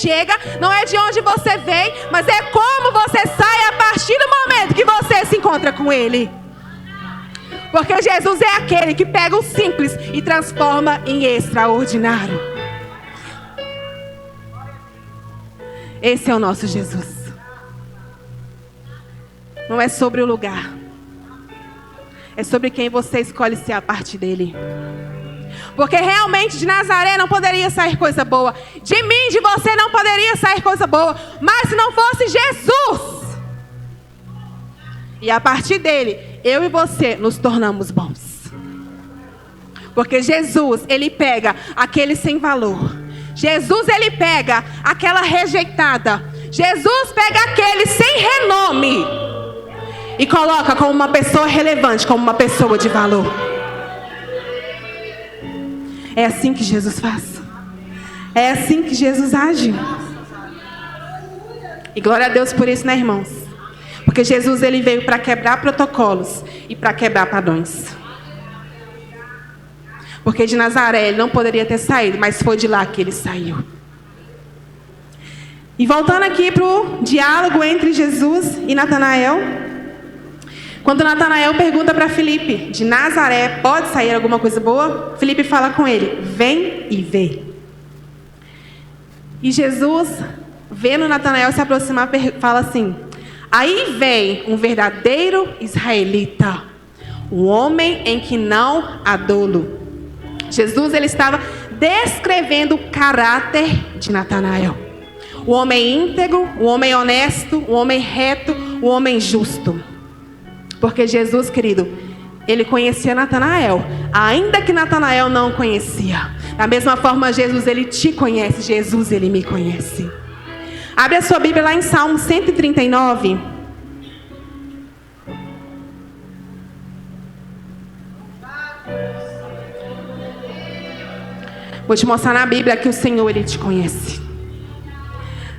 chega, não é de onde você vem, mas é como você sai a partir do momento que você se encontra com Ele. Porque Jesus é aquele que pega o simples e transforma em extraordinário. Esse é o nosso Jesus. Não é sobre o lugar. É sobre quem você escolhe ser a partir dele. Porque realmente de Nazaré não poderia sair coisa boa. De mim, de você não poderia sair coisa boa. Mas se não fosse Jesus. E a partir dele, eu e você nos tornamos bons. Porque Jesus, ele pega aquele sem valor. Jesus, ele pega aquela rejeitada. Jesus pega aquele sem renome. E coloca como uma pessoa relevante, como uma pessoa de valor. É assim que Jesus faz. É assim que Jesus age. E glória a Deus por isso, né, irmãos? Porque Jesus, ele veio para quebrar protocolos e para quebrar padrões. Porque de Nazaré ele não poderia ter saído, mas foi de lá que ele saiu. E voltando aqui para o diálogo entre Jesus e Natanael. Quando Natanael pergunta para Filipe, de Nazaré pode sair alguma coisa boa? Filipe fala com ele, vem e vê. E Jesus, vendo Natanael se aproximar, fala assim, aí vem um verdadeiro israelita, um homem em que não há dolo. Jesus, ele estava descrevendo o caráter de Natanael. O homem íntegro, o homem honesto, o homem reto, o homem justo. Porque Jesus, querido, ele conhecia Natanael, ainda que Natanael não conhecia. Da mesma forma, Jesus, ele te conhece, Jesus, ele me conhece. Abre a sua Bíblia lá em Salmo 139. Vou te mostrar na Bíblia que o Senhor, ele te conhece.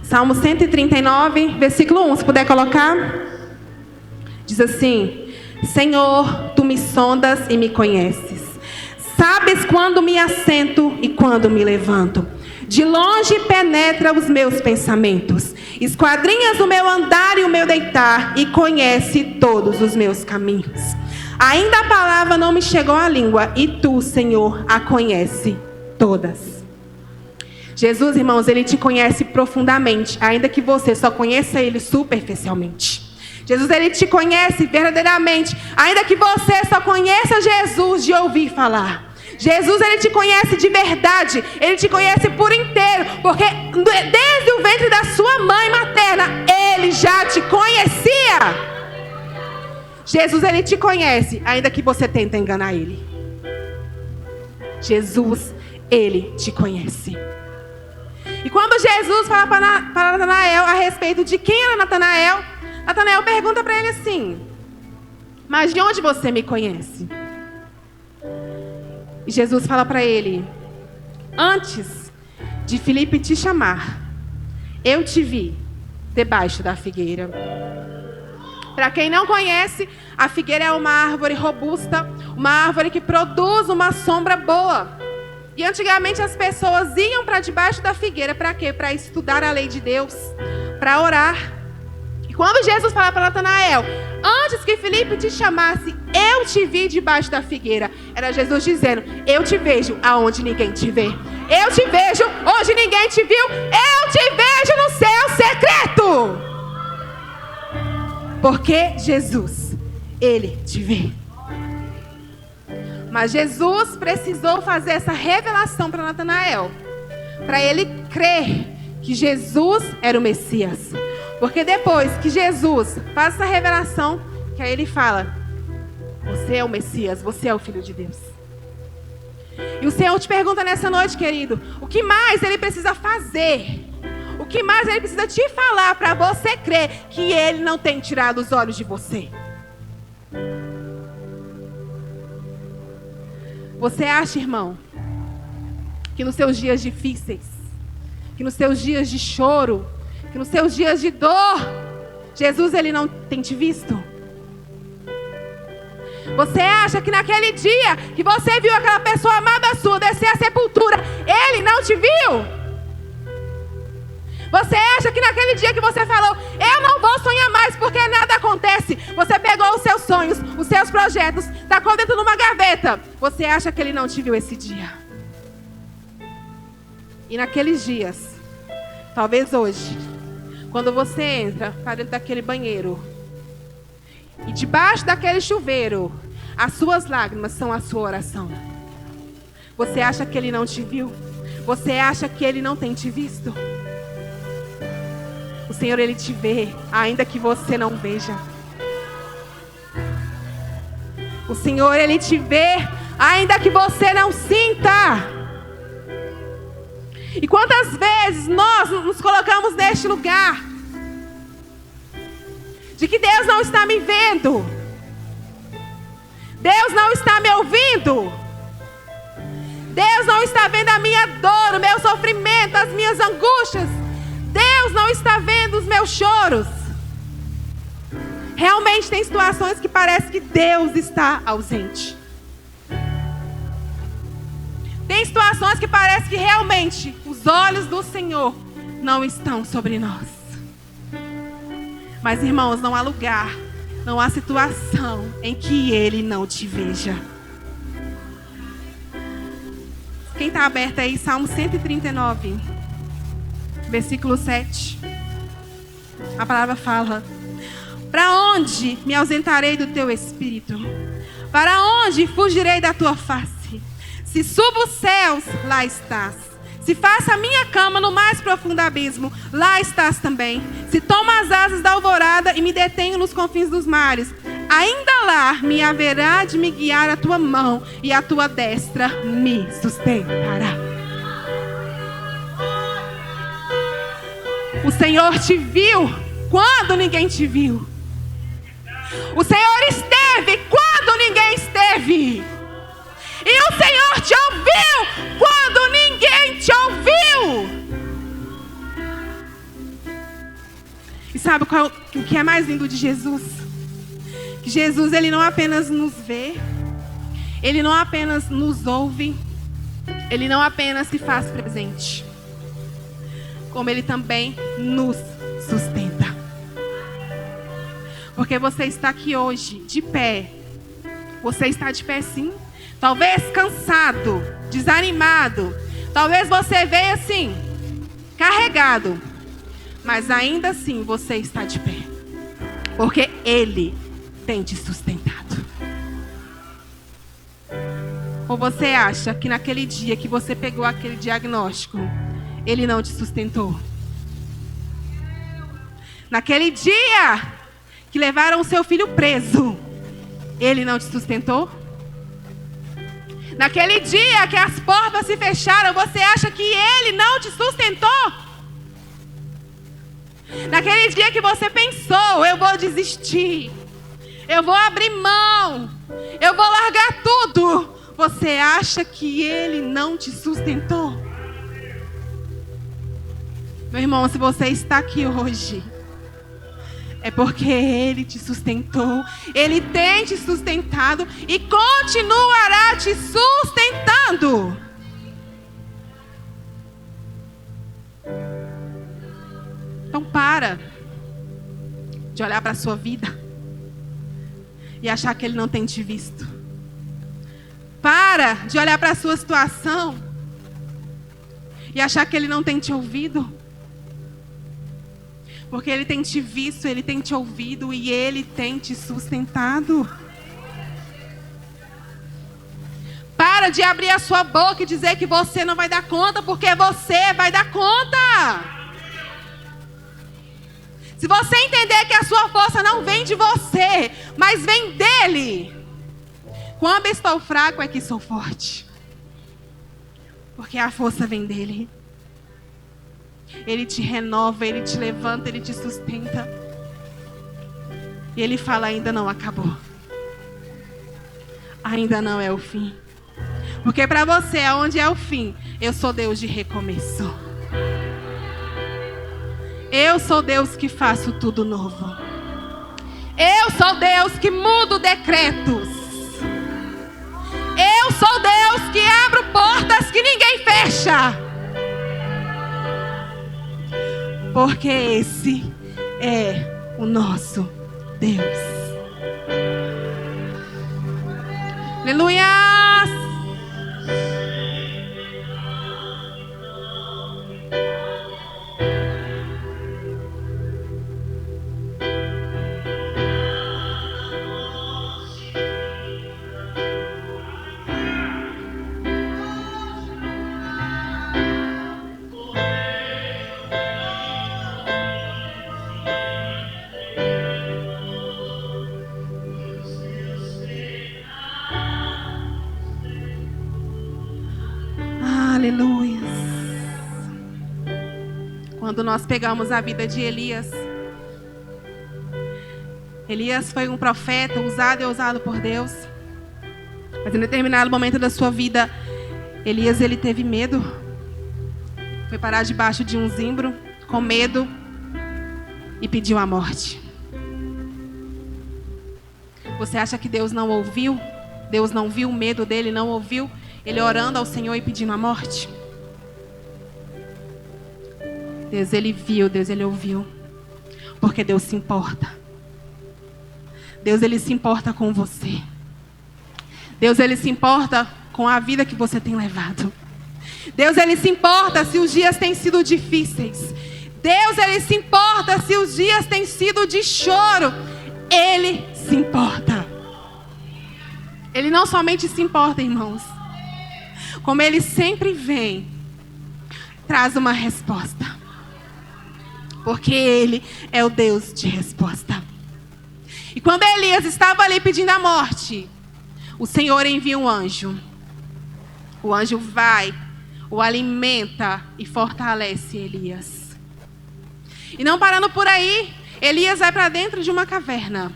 Salmo 139, versículo 1, se puder colocar. Diz assim, Senhor, tu me sondas e me conheces. Sabes quando me assento e quando me levanto. De longe penetra os meus pensamentos. Esquadrinhas o meu andar e o meu deitar e conhece todos os meus caminhos. Ainda a palavra não me chegou à língua e tu, Senhor, a conhece todas. Jesus, irmãos, ele te conhece profundamente, ainda que você só conheça ele superficialmente. Jesus, ele te conhece verdadeiramente, ainda que você só conheça Jesus de ouvir falar. Jesus, ele te conhece de verdade, ele te conhece por inteiro, porque desde o ventre da sua mãe materna, ele já te conhecia. Jesus, ele te conhece, ainda que você tente enganar ele. Jesus, ele te conhece. E quando Jesus fala para Natanael a respeito de quem era Natanael, Natanael pergunta para ele assim, mas de onde você me conhece? E Jesus fala para ele, antes de Filipe te chamar, eu te vi debaixo da figueira. Para quem não conhece, a figueira é uma árvore robusta, uma árvore que produz uma sombra boa. E antigamente as pessoas iam para debaixo da figueira, para quê? Para estudar a lei de Deus, para orar. E quando Jesus fala para Natanael, antes que Filipe te chamasse, eu te vi debaixo da figueira. Era Jesus dizendo, eu te vejo aonde ninguém te vê. Eu te vejo onde ninguém te viu. Eu te vejo no seu secreto. Porque Jesus, ele te vê. Mas Jesus precisou fazer essa revelação para Natanael, para ele crer que Jesus era o Messias. Porque depois que Jesus faz essa revelação, que aí ele fala, você é o Messias, você é o Filho de Deus. E o Senhor te pergunta nessa noite, querido, o que mais ele precisa fazer? O que mais ele precisa te falar para você crer que ele não tem tirado os olhos de você? Você acha, irmão, que nos seus dias difíceis, que nos seus dias de choro, que nos seus dias de dor, Jesus, ele não tem te visto? Você acha que naquele dia que você viu aquela pessoa amada sua descer à sepultura, ele não te viu? Você acha que naquele dia que você falou, eu não vou sonhar mais porque nada acontece. Você pegou os seus sonhos, os seus projetos, tacou dentro de uma gaveta. Você acha que ele não te viu esse dia? E naqueles dias, talvez hoje, quando você entra para dentro daquele banheiro e debaixo daquele chuveiro, as suas lágrimas são a sua oração. Você acha que ele não te viu? Você acha que ele não tem te visto? O Senhor, ele te vê, ainda que você não veja. O Senhor, ele te vê, ainda que você não sinta. E quantas vezes nós nos colocamos neste lugar de que Deus não está me vendo, Deus não está me ouvindo, Deus não está vendo a minha dor, o meu sofrimento, as minhas angústias, Deus não está vendo os meus choros. Realmente tem situações que parece que Deus está ausente. Tem situações que parece que realmente os olhos do Senhor não estão sobre nós. Mas, irmãos, não há lugar, não há situação em que Ele não te veja. Quem está aberto aí, Salmo 139, versículo 7. A palavra fala: para onde me ausentarei do teu espírito? Para onde fugirei da tua face? Se subo os céus, lá estás. Se faço a minha cama no mais profundo abismo, lá estás também. Se tomo as asas da alvorada e me detenho nos confins dos mares, ainda lá me haverá de me guiar a tua mão e a tua destra me sustentará. O Senhor te viu quando ninguém te viu. O Senhor esteve quando ninguém esteve. E o Senhor te ouviu quando ninguém te ouviu. E sabe o que é mais lindo de Jesus? Que Jesus, ele não apenas nos vê, ele não apenas nos ouve, ele não apenas se faz presente, como ele também nos sustenta. Porque você está aqui hoje, de pé. Você está de pé sim. Talvez cansado, desanimado. Talvez você veio assim, carregado. Mas ainda assim você está de pé. Porque Ele tem te sustentado. Ou você acha que naquele dia que você pegou aquele diagnóstico, Ele não te sustentou? Naquele dia que levaram o seu filho preso, Ele não te sustentou? Naquele dia que as portas se fecharam, você acha que Ele não te sustentou? Naquele dia que você pensou, eu vou desistir, eu vou abrir mão, eu vou largar tudo, você acha que Ele não te sustentou? Meu irmão, se você está aqui hoje, é porque Ele te sustentou. Ele tem te sustentado e continuará te sustentando. Então para de olhar para a sua vida e achar que Ele não tem te visto. Para de olhar para a sua situação e achar que Ele não tem te ouvido. Porque Ele tem te visto, Ele tem te ouvido e Ele tem te sustentado. Para de abrir a sua boca e dizer que você não vai dar conta, porque você vai dar conta. Se você entender que a sua força não vem de você, mas vem dEle. Quando estou fraco é que sou forte. Porque a força vem dEle. Ele te renova, Ele te levanta, Ele te sustenta. E Ele fala: ainda não acabou. Ainda não é o fim. Porque para você, aonde é o fim, eu sou Deus de recomeço. Eu sou Deus que faço tudo novo. Eu sou Deus que mudo decretos. Eu sou Deus que abro portas que ninguém fecha. porque esse é o nosso Deus. Aleluia! Aleluia. Quando nós pegamos a vida de Elias, Elias foi um profeta usado e usado por Deus. Mas em determinado momento da sua vida, Elias ele teve medo. Foi parar debaixo de um zimbro, com medo, e pediu a morte. Você acha que Deus não ouviu? Deus não viu o medo dele, não ouviu ele orando ao Senhor e pedindo a morte? Deus, ele viu, Deus, ele ouviu. Porque Deus se importa. Deus, ele se importa com você. Deus, ele se importa com a vida que você tem levado. Deus, ele se importa se os dias têm sido difíceis. Deus, ele se importa se os dias têm sido de choro. Ele se importa. Ele não somente se importa, irmãos, como ele sempre vem, traz uma resposta. Porque ele é o Deus de resposta. E quando Elias estava ali pedindo a morte, o Senhor envia um anjo. O anjo vai, o alimenta e fortalece Elias. E não parando por aí, Elias vai para dentro de uma caverna.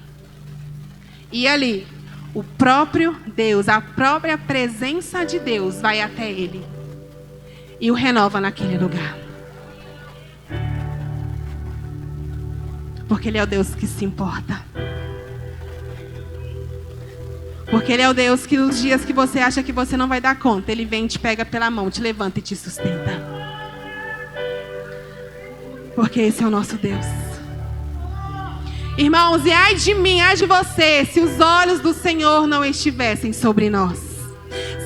E ali, o próprio Deus, a própria presença de Deus vai até ele e o renova naquele lugar. Porque ele é o Deus que se importa. Porque ele é o Deus que nos dias que você acha que você não vai dar conta, ele vem, te pega pela mão, te levanta e te sustenta. Porque esse é o nosso Deus. Irmãos, e ai de mim, ai de você, se os olhos do Senhor não estivessem sobre nós.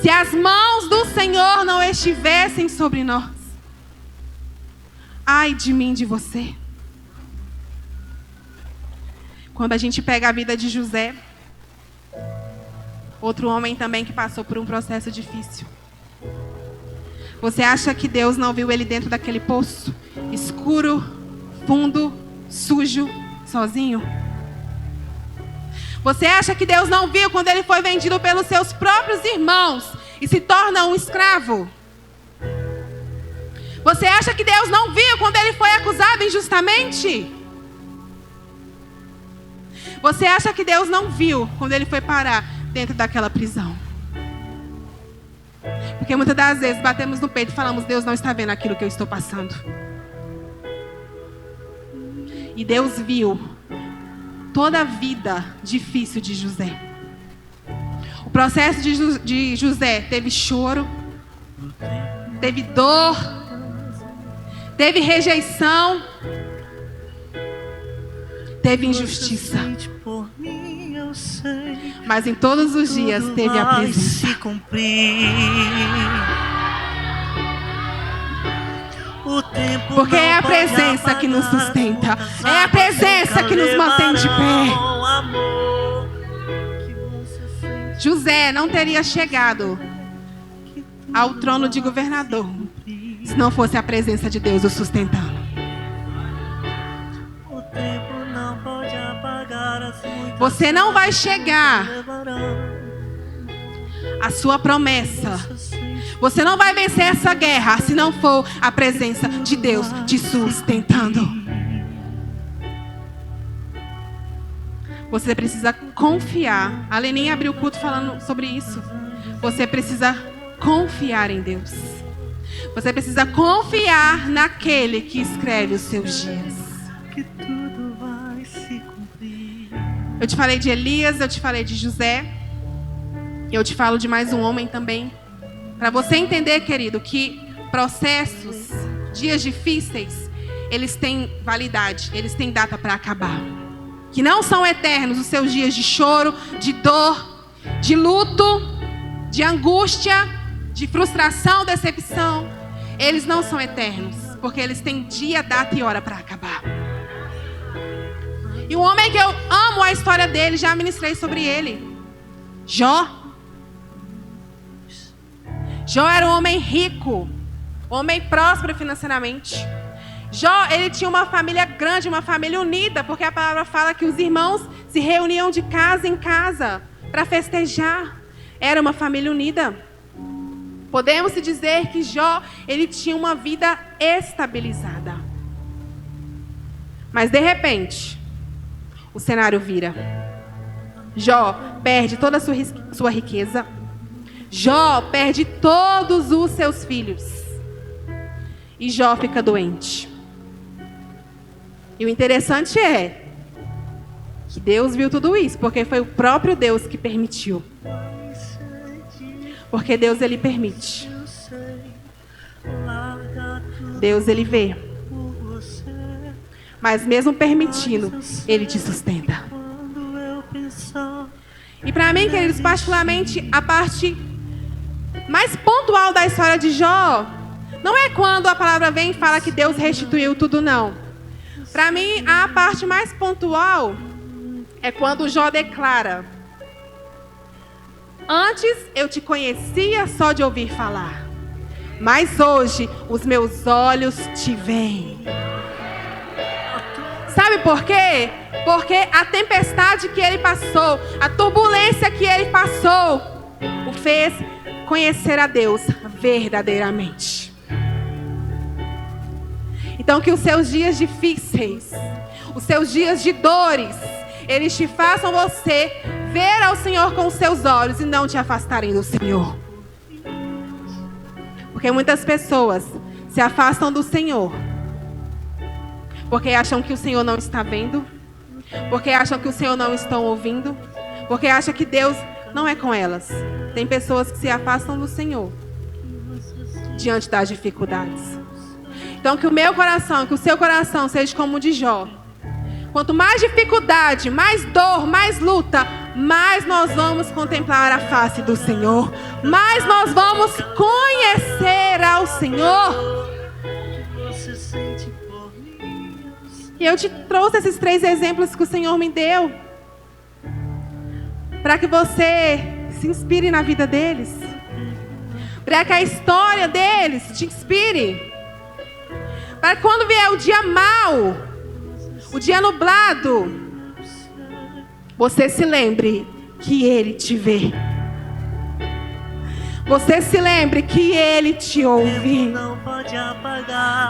Se as mãos do Senhor não estivessem sobre nós. Ai de mim, de você. Quando a gente pega a vida de José, outro homem também que passou por um processo difícil. Você acha que Deus não viu ele dentro daquele poço? Escuro, fundo, sujo, sozinho? Você acha que Deus não viu quando ele foi vendido pelos seus próprios irmãos e se torna um escravo? Você acha que Deus não viu quando ele foi acusado injustamente? Você acha que Deus não viu quando ele foi parar dentro daquela prisão? Porque muitas das vezes batemos no peito e falamos: Deus não está vendo aquilo que eu estou passando. E Deus viu toda a vida difícil de José. O processo de José teve choro, teve dor, teve rejeição, teve injustiça. Mas em todos os dias teve a presença. Porque é a presença que nos sustenta. É a presença que nos mantém de pé. José não teria chegado ao trono de governador se não fosse a presença de Deus o sustentando. Você não vai chegar à sua promessa. Você não vai vencer essa guerra se não for a presença de Deus te sustentando. Você precisa confiar. A Leninha abriu o culto falando sobre isso. Você precisa confiar em Deus. Você precisa confiar naquele que escreve os seus dias. Eu te falei de Elias, eu te falei de José. Eu te falo de mais um homem também. Para você entender, querido, que processos, dias difíceis, eles têm validade, eles têm data para acabar. Que não são eternos os seus dias de choro, de dor, de luto, de angústia, de frustração, decepção. Eles não são eternos, porque eles têm dia, data e hora para acabar. E um homem que eu amo a história dele, já ministrei sobre ele, Jó. Jó era um homem rico, homem próspero financeiramente. Jó, ele tinha uma família grande, uma família unida, porque a palavra fala que os irmãos se reuniam de casa em casa para festejar. Era uma família unida. Podemos dizer que Jó, ele tinha uma vida estabilizada. Mas de repente, o cenário vira. Jó perde toda a sua riqueza. Jó perde todos os seus filhos. E Jó fica doente. E o interessante é que Deus viu tudo isso, porque foi o próprio Deus que permitiu. Porque Deus, ele permite. Deus, ele vê. Mas mesmo permitindo, ele te sustenta. E para mim, queridos, particularmente, a parte mais pontual da história de Jó não é quando a palavra vem e fala que Deus restituiu tudo, não. Para mim, a parte mais pontual é quando Jó declara: antes eu te conhecia só de ouvir falar, mas hoje os meus olhos te veem. Sabe por quê? Porque a tempestade que ele passou, a turbulência que ele passou, o fez conhecer a Deus verdadeiramente. Então que os seus dias difíceis, os seus dias de dores, eles te façam você ver ao Senhor com os seus olhos e não te afastarem do Senhor. Porque muitas pessoas se afastam do Senhor porque acham que o Senhor não está vendo, porque acham que o Senhor não está ouvindo, porque acham que Deus não é com elas. Tem pessoas que se afastam do Senhor diante das dificuldades. Então que o meu coração, que o seu coração seja como o de Jó. Quanto mais dificuldade, mais dor, mais luta, mais nós vamos contemplar a face do Senhor, mais nós vamos conhecer ao Senhor. E eu te trouxe esses 3 exemplos que o Senhor me deu, para que você se inspire na vida deles, para que a história deles te inspire, para que quando vier o dia mau, o dia nublado, você se lembre que Ele te vê. Você se lembre que Ele te ouve.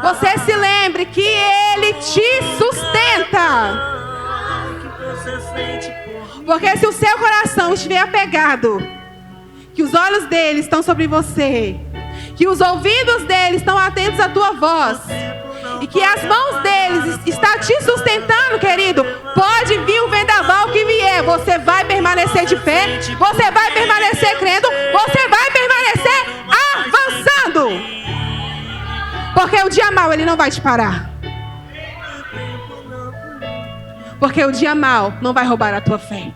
Você se lembre que Ele te sustenta. Porque se o seu coração estiver apegado, que os olhos dele estão sobre você, que os ouvidos dele estão atentos à tua voz, e que as mãos deles estão te sustentando, querido, pode vir o vendaval que vier, você vai permanecer de pé, você vai permanecer crendo, você vai permanecer avançando. Porque o dia mau, ele não vai te parar. Porque o dia mau não vai roubar a tua fé.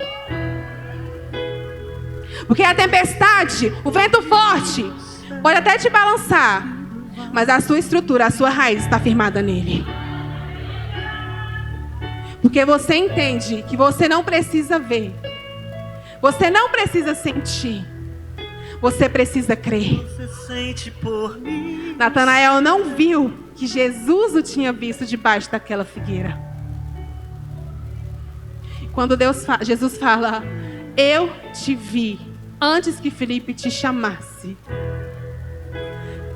Porque a tempestade, o vento forte, pode até te balançar, mas a sua estrutura, a sua raiz está firmada nele. Porque você entende que você não precisa ver, você não precisa sentir, você precisa crer. Natanael não viu que Jesus o tinha visto debaixo daquela figueira. Quando Jesus fala, eu te vi antes que Felipe te chamasse,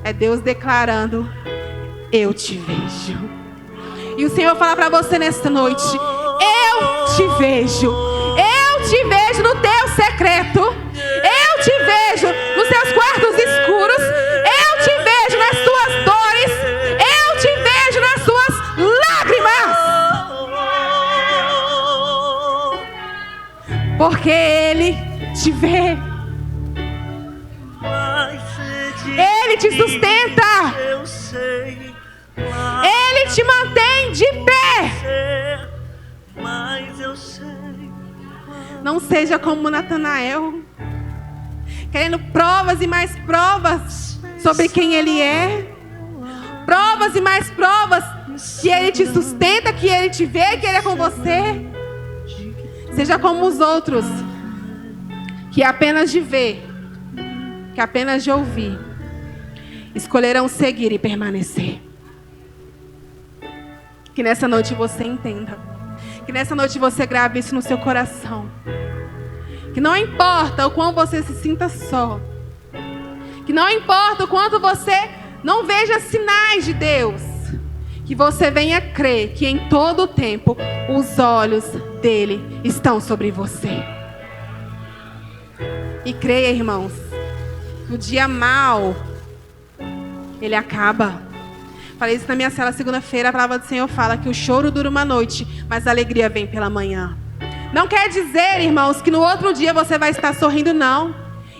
é Deus declarando, eu te vejo. E o Senhor fala para você nesta noite, eu te vejo no teu secreto, eu te vejo nos seus quartos escuros, eu te vejo nas tuas dores, eu te vejo nas suas lágrimas. Porque Ele te vê. Ele te sustenta. Ele te mantém Não seja como Natanael, querendo provas e mais provas sobre quem Ele é. Provas e mais provas que Ele te sustenta, que Ele te vê, que Ele é com você. Seja como os outros, que apenas de ver, que apenas de ouvir, escolherão seguir e permanecer. Que nessa noite você entenda. Que nessa noite você grave isso no seu coração. Que não importa o quão você se sinta só. Que não importa o quanto você não veja sinais de Deus. Que você venha crer que em todo o tempo os olhos dele estão sobre você. E creia, irmãos, que o dia mau, ele acaba. Falei isso na minha cela segunda-feira, a palavra do Senhor fala que o choro dura uma noite, mas a alegria vem pela manhã. Não quer dizer, irmãos, que no outro dia você vai estar sorrindo, não.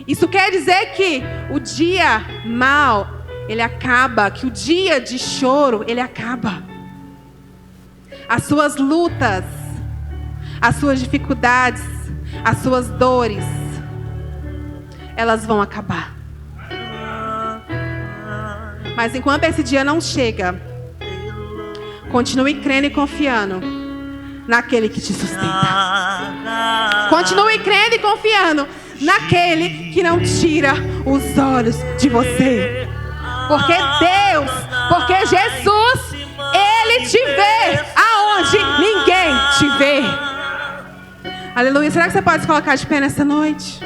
Isso quer dizer que o dia mau, ele acaba, que o dia de choro, ele acaba. As suas lutas, as suas dificuldades, as suas dores, elas vão acabar. Mas enquanto esse dia não chega, continue crendo e confiando naquele que te sustenta. Continue crendo e confiando naquele que não tira os olhos de você. Porque Deus, porque Jesus, Ele te vê aonde ninguém te vê. Aleluia. Será que você pode se colocar de pé nessa noite?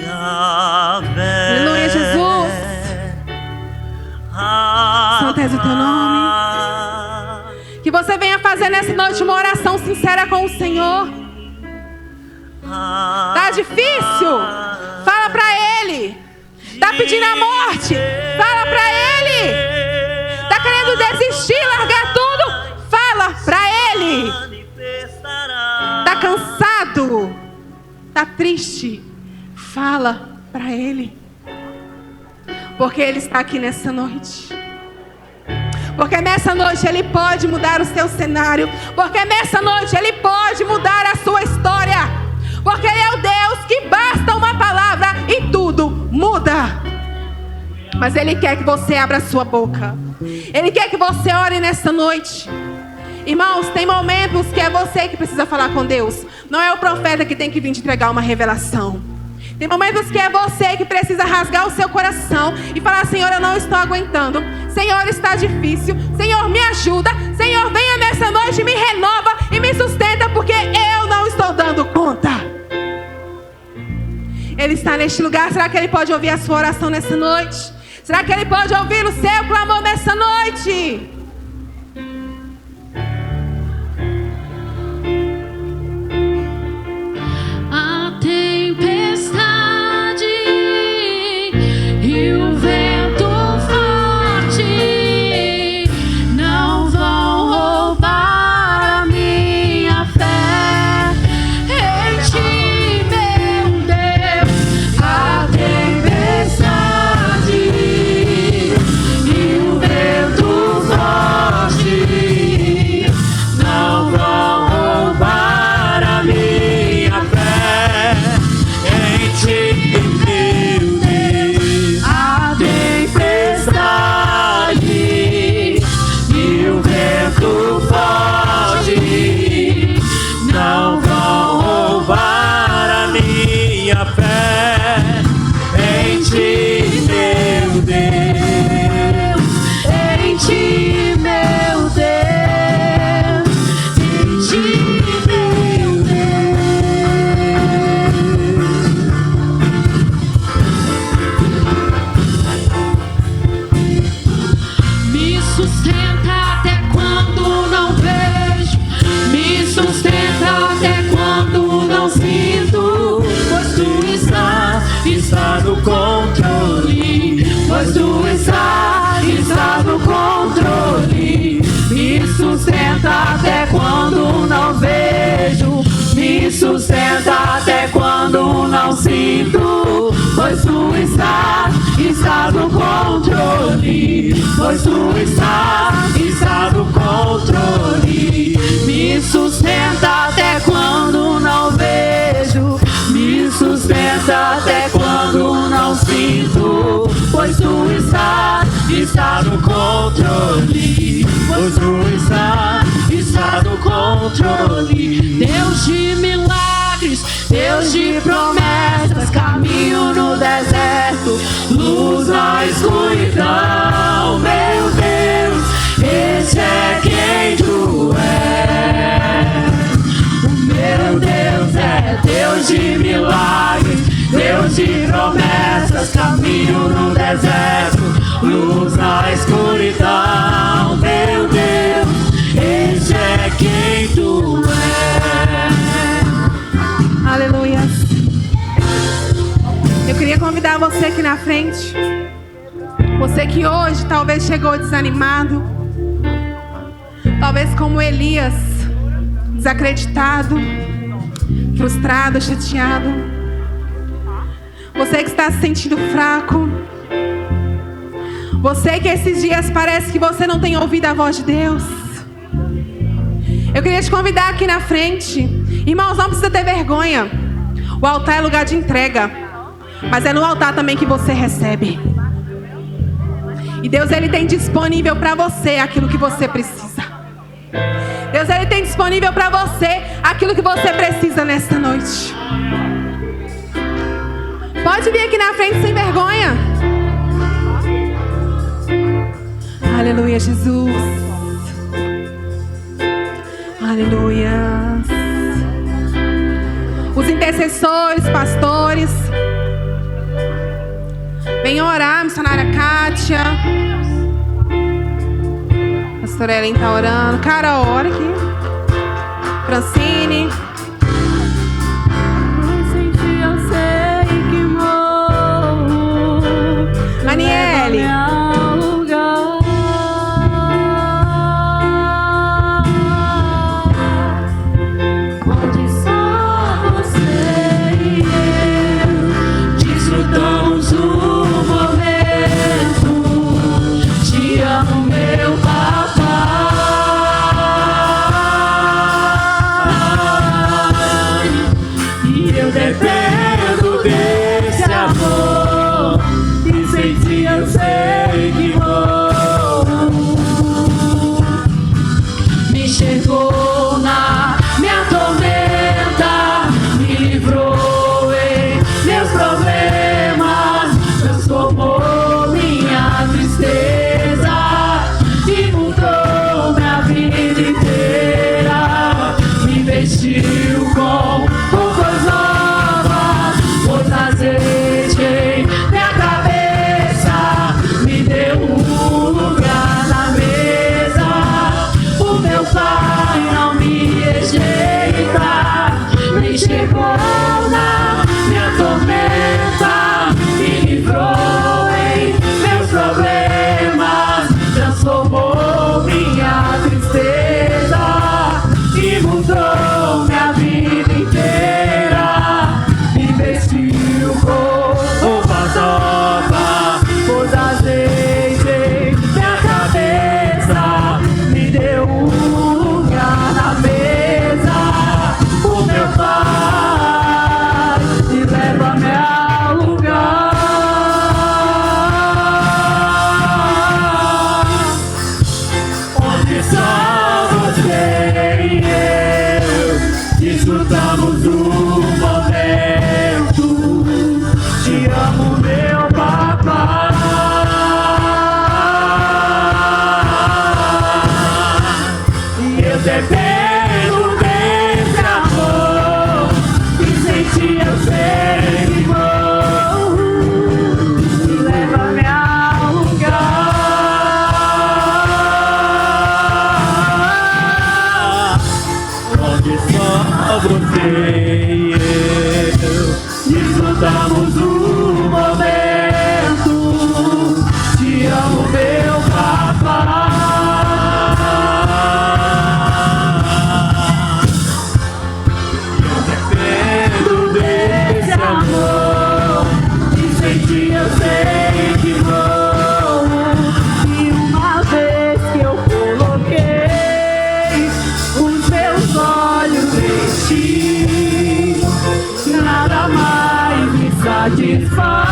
Aleluia, Jesus. Santo és o teu nome. Que você venha fazer nessa noite uma oração sincera com o Senhor. Tá difícil? Fala pra Ele. Tá pedindo a morte? Fala pra Ele. Tá querendo desistir, largar tudo? Fala pra Ele. Tá cansado? Tá triste? Fala pra Ele. Porque Ele está aqui nessa noite. Porque nessa noite Ele pode mudar o seu cenário. Porque nessa noite Ele pode mudar a sua história. Porque Ele é o Deus que basta uma palavra e tudo muda. Mas Ele quer que você abra a sua boca. Ele quer que você ore nessa noite. Irmãos, tem momentos que é você que precisa falar com Deus. Não é o profeta que tem que vir te entregar uma revelação. Tem momentos que é você que precisa rasgar o seu coração e falar: Senhor, eu não estou aguentando. Senhor, está difícil. Senhor, me ajuda. Senhor, venha nessa noite, me renova e me sustenta, porque eu não estou dando conta. Ele está neste lugar. Será que Ele pode ouvir a sua oração nessa noite? Será que Ele pode ouvir o seu clamor nessa noite? Sustenta até quando não sinto, pois tu está no controle, pois tu está no controle. Me sustenta até quando não vejo. está no controle, pois tu está no controle. Deus de milagres, Deus de promessas, caminho no deserto, luz na escuridão. Meu Deus, esse é quem tu és. O meu Deus é Deus de milagres, Deus de promessas, caminho no deserto, luz na escuridão. Meu Deus, esse é quem tu és. Aleluia. Eu queria convidar você aqui na frente. Você que hoje talvez chegou desanimado, talvez como Elias, desacreditado, frustrado, chateado. Você que está se sentindo fraco. Você que esses dias parece que você não tem ouvido a voz de Deus. Eu queria te convidar aqui na frente. Irmãos, não precisa ter vergonha. O altar é lugar de entrega, mas é no altar também que você recebe. E Deus, Ele tem disponível para você aquilo que você precisa. Deus, Ele tem disponível para você aquilo que você precisa nesta noite. Pode vir aqui na frente sem vergonha. Aleluia, Jesus. Aleluia. Os intercessores, pastores, venham orar. Missionária Kátia, pastora Ellen está orando. Cara, ora aqui. Francine. Aniele. Onde só você e eu desfrutamos o momento. Te amo, meu papai. E eu dependo desse amor. E sem ti eu sei que vou. Me enxergou na minha tormenta, me livrou em meus problemas, transformou minha tristeza e mudou minha vida inteira. Me vestiu com roupas novas, pôs azeite em minha cabeça, me deu um lugar na mesa. O meu Pai não me rejeita, me chegou na minha tormenta, me livrou em meus problemas, transformou minha tristeza e mudou minha vida inteira. Me vestiu com roupas novas, pôs azeite em minha cabeça, me deu um lugar na mesa. O meu Pai me leva-me ao lugar onde só você e eu desfrutamos do momento. Te amo, meu papai. E eu dependo desse amor, e sem ti eu sei que vou. Leva-me ao lugar onde só você e eu desfrutamos do momento. Te amo, meu papai. Eu dependo desse amor, e sem ti eu sei que vou. E uma vez que eu coloquei os meus olhos em ti, nada mais me satisfaz.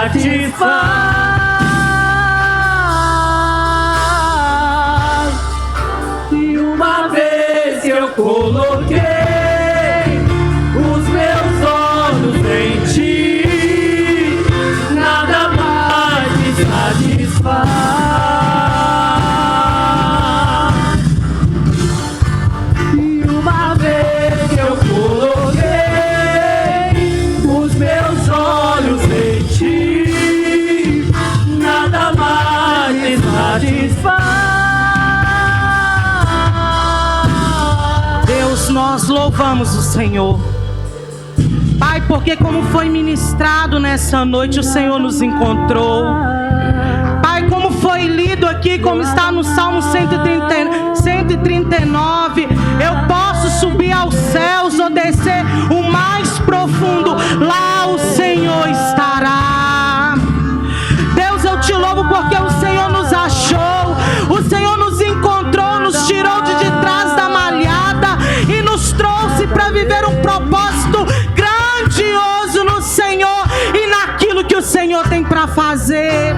satisfaz. E uma vez que eu coloquei os meus olhos em ti, nada mais me satisfaz. E uma vez que eu coloquei os meus olhos em ti, nada mais me satisfaz. Deus, nós louvamos o Senhor. Pai, porque como foi ministrado nessa noite, o Senhor nos encontrou. Pai, como foi lido aqui, como está no Salmo 139, eu posso subir aos céus ou descer o mais profundo, lá o Senhor estará. Deus, eu te louvo porque o Senhor nos achou, o Senhor nos encontrou, nos tirou de trás da malhada e nos trouxe para viver um propósito grandioso no Senhor e naquilo que o Senhor tem para fazer.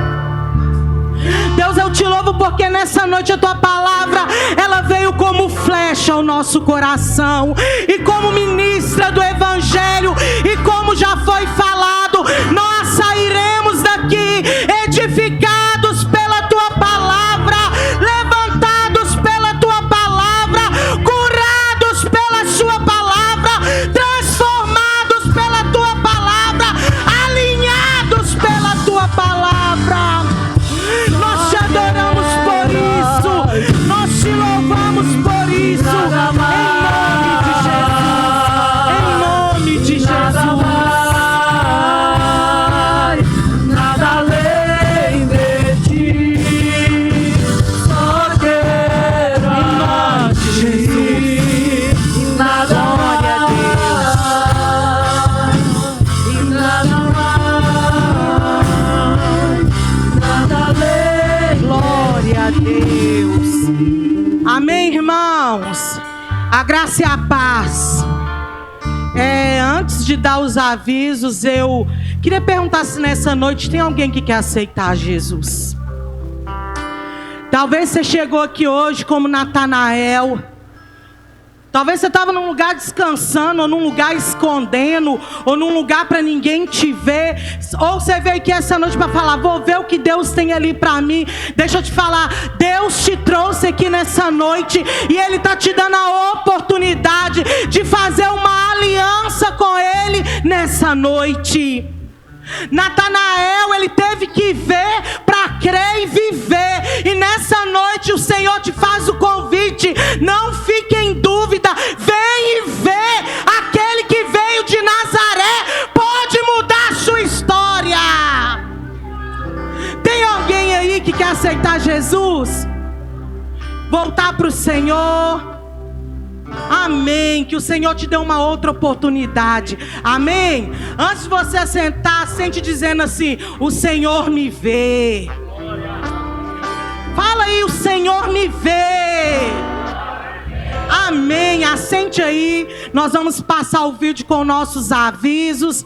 Deus, eu te louvo porque nessa noite a tua palavra, ela veio como flecha ao nosso coração, e como ministra do evangelho, e como já foi falado, nós sairemos daqui edificados pela tua palavra, levantados pela tua palavra, curados pela sua palavra, transformados pela tua palavra, alinhados pela tua palavra. Nós te adoramos por isso, nós te louvamos por isso, em nome de Jesus, nada além de ti, só quero em nome de Jesus. nada Glória a e nada mais, nada além. Glória a Deus. Amém, irmãos? A graça e a paz. Antes de dar os avisos, eu queria perguntar se nessa noite tem alguém que quer aceitar Jesus. Talvez você chegou aqui hoje como Natanael. Talvez você estava num lugar descansando, ou num lugar escondendo, ou num lugar para ninguém te ver. Ou você veio aqui essa noite para falar: vou ver o que Deus tem ali para mim. Deixa eu te falar, Deus te trouxe aqui nessa noite, e Ele está te dando a oportunidade de fazer uma aliança com Ele nessa noite. Natanael, ele teve que ver para crer e viver. E nessa noite o Senhor te faz o convite: não fique em dúvida, vem e vê. Aquele que veio de Nazaré pode mudar a sua história. Tem alguém aí que quer aceitar Jesus? Voltar para o Senhor? Amém. Que o Senhor te dê uma outra oportunidade. Amém. Antes de você assentar, sente dizendo assim: o Senhor me vê. Fala aí: o Senhor me vê. Amém. Assente aí. Nós vamos passar o vídeo com nossos avisos.